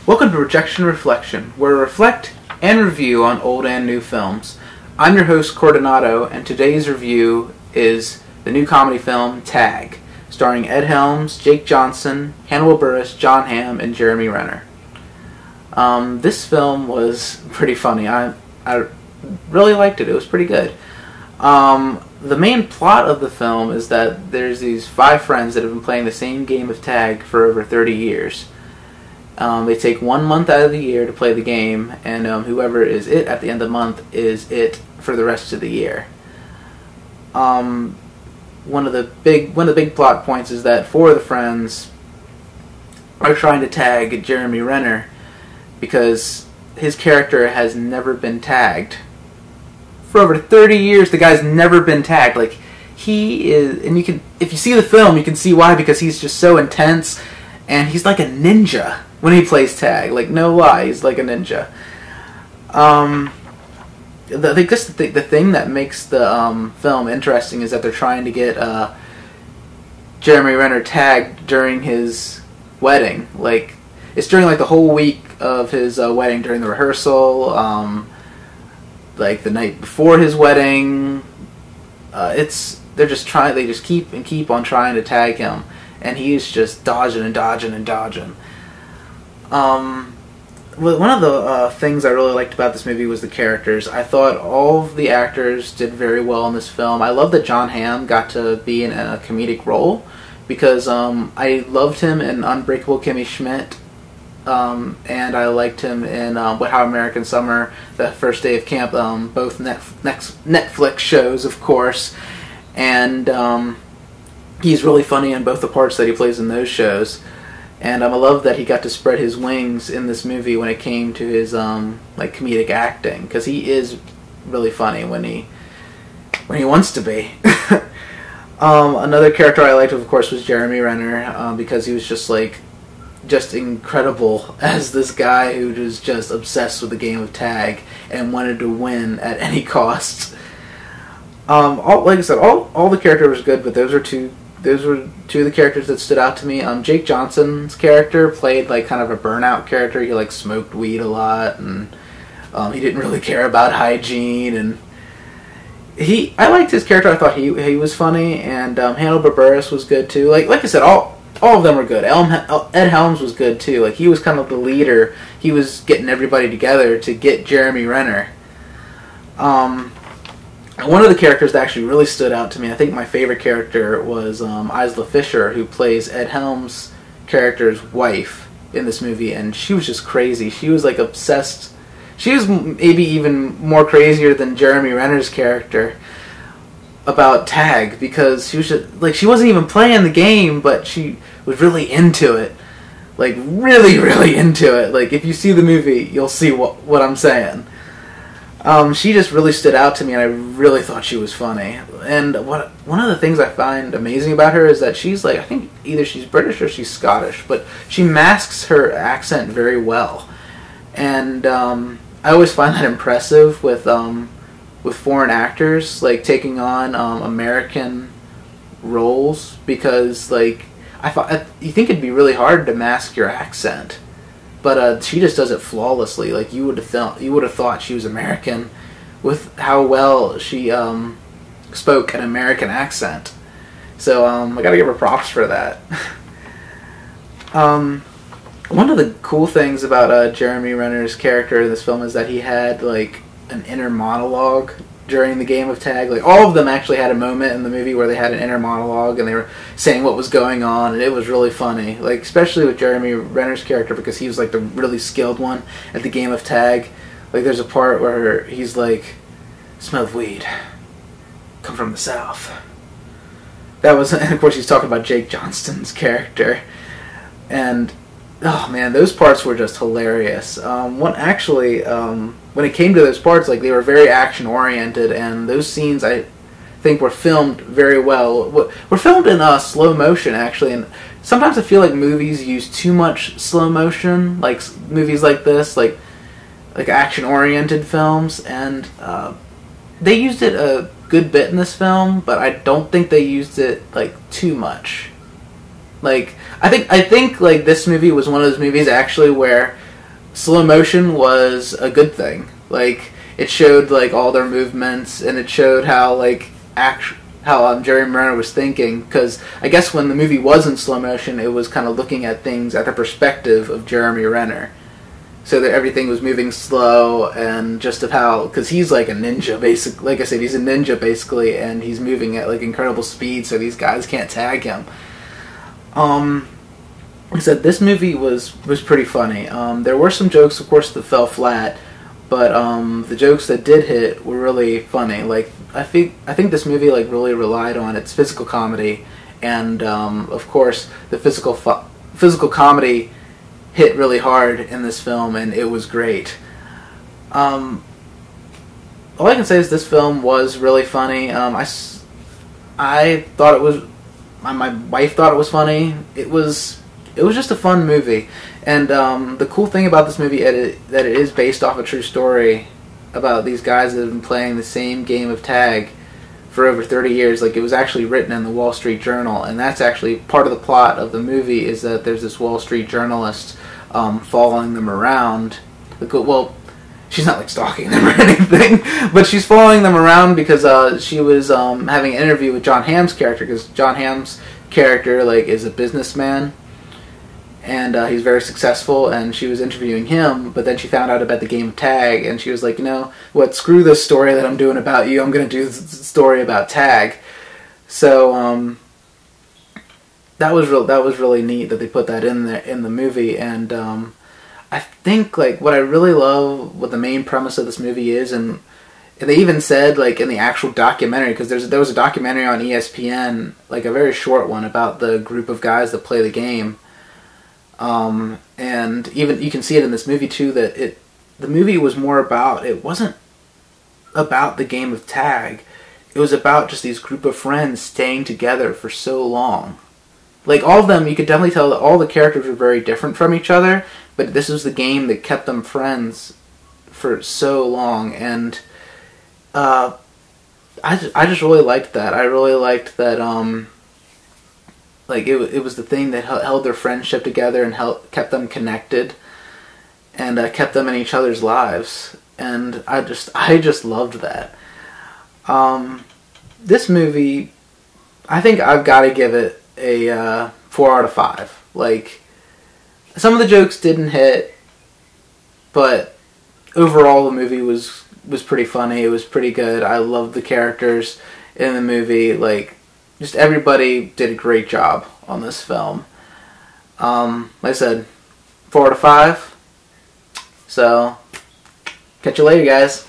Welcome to Rejection Reflection, where we reflect and review on old and new films. I'm your host, Cordonado, and today's review is the new comedy film, Tag, starring Ed Helms, Jake Johnson, Hannibal Buress, Jon Hamm, and Jeremy Renner. This film was pretty funny. I really liked it. It was pretty good. The main plot of the film is that there's these 5 friends that have been playing the same game of tag for over 30 years. They take 1 month out of the year to play the game, and whoever is it at the end of the month is it for the rest of the year. One of the big plot points is that 4 of the friends are trying to tag Jeremy Renner because his character has never been tagged. For over 30 years, the guy's never been tagged. Like, he is, and you can, if you see the film, you can see why, because he's just so intense, and he's like a ninja when he plays tag. Like, no lie, he's like a ninja. I think the thing that makes the film interesting is that they're trying to get Jeremy Renner tagged during his wedding. Like, it's during like the whole week of his wedding, during the rehearsal. Like the night before his wedding, they just keep on trying to tag him, and he's just dodging and dodging and dodging. One of the things I really liked about this movie was the characters. I thought all of the actors did very well in this film. I love that Jon Hamm got to be in a comedic role, because I loved him in Unbreakable Kimmy Schmidt. And I liked him in Wet Hot American Summer, The First Day of Camp, both Netflix shows, of course. And he's really funny in both the parts that he plays in those shows. And I love that he got to spread his wings in this movie when it came to his like comedic acting, because he is really funny when he wants to be. Another character I liked, of course, was Jeremy Renner, because he was just incredible as this guy who was just obsessed with the game of tag and wanted to win at any cost. Like I said, all the character was good, but those were two of the characters that stood out to me. Jake Johnson's character played like kind of a burnout character. He like smoked weed a lot, and he didn't really care about hygiene, and I liked his character. I thought he was funny, and Hannibal Buress was good too. Like I said, all of them were good. Ed Helms was good too. Like, he was kind of the leader. He was getting everybody together to get Jeremy Renner. One of the characters that actually really stood out to me, I think my favorite character was Isla Fisher, who plays Ed Helms' character's wife in this movie, and she was just crazy. She was like obsessed. She was maybe even more crazier than Jeremy Renner's character about tag, because she was just, like, she wasn't even playing the game, but she was really into it. Like, really, really into it. Like, if you see the movie, you'll see what I'm saying. She just really stood out to me, and I really thought she was funny. And one of the things I find amazing about her is that she's like, I think either she's British or she's Scottish, but she masks her accent very well. And I always find that impressive with foreign actors, like, taking on American roles, because, like, you think it'd be really hard to mask your accent, but she just does it flawlessly. Like, you would have thought she was American with how well she spoke an American accent. So I gotta give her props for that. One of the cool things about Jeremy Renner's character in this film is that he had like an inner monologue during the game of tag. Like, all of them actually had a moment in the movie where they had an inner monologue and they were saying what was going on, and it was really funny. Like, especially with Jeremy Renner's character, because he was like the really skilled one at the game of tag. Like, there's a part where he's like, "Smell of weed. Come from the south. that was, and of course he's talking about Jake Johnston's character, and oh man, those parts were just hilarious. When it came to those parts, like, they were very action oriented, and those scenes I think were filmed very well. Were filmed in slow motion actually, and sometimes I feel like movies use too much slow motion, like movies like this, like action oriented films, and they used it a good bit in this film, but I don't think they used it like too much. Like, I think like this movie was one of those movies actually where slow motion was a good thing. Like, it showed like all their movements, and it showed how like how Jeremy Renner was thinking, because I guess when the movie was in slow motion, it was kind of looking at things at the perspective of Jeremy Renner. So that everything was moving slow, and just of how, because he's like a ninja, basically. Like I said, he's a ninja basically, and he's moving at like incredible speed, so these guys can't tag him. Like I said, this movie was pretty funny. There were some jokes, of course, that fell flat, but the jokes that did hit were really funny. Like, I think this movie like really relied on its physical comedy, and of course the physical comedy hit really hard in this film, and it was great. All I can say is this film was really funny. I thought it was. My wife thought it was funny. It was just a fun movie, and the cool thing about this movie is that it is based off a true story about these guys that have been playing the same game of tag for over 30 years. Like, it was actually written in the Wall Street Journal, and that's actually part of the plot of the movie, is that there's this Wall Street journalist following them around. Well, she's not like stalking them or anything, but she's following them around because she was having an interview with John Hamm's character, because John Hamm's character like is a businessman, and he's very successful, and she was interviewing him, but then she found out about the game of tag, and she was like, you know what, screw this story that I'm doing about you, I'm going to do this story about tag. So that was really neat that they put that in there in the movie, and I think like what I really love, what the main premise of this movie is, and they even said like in the actual documentary, because there was a documentary on ESPN, like a very short one about the group of guys that play the game. And even you can see it in this movie too, that the movie was more about, it wasn't about the game of tag, it was about just these group of friends staying together for so long. Like, all of them, you could definitely tell that all the characters were very different from each other, but this was the game that kept them friends for so long, and I just really liked that. I really liked that like it was the thing that held their friendship together and kept them connected, and kept them in each other's lives, and I just loved that. This movie, I think I've got to give it a 4 out of 5. Like, some of the jokes didn't hit, but overall the movie was pretty funny. It was pretty good. I loved the characters in the movie. Like, just everybody did a great job on this film. Like I said, 4 out of 5. So, catch you later, guys.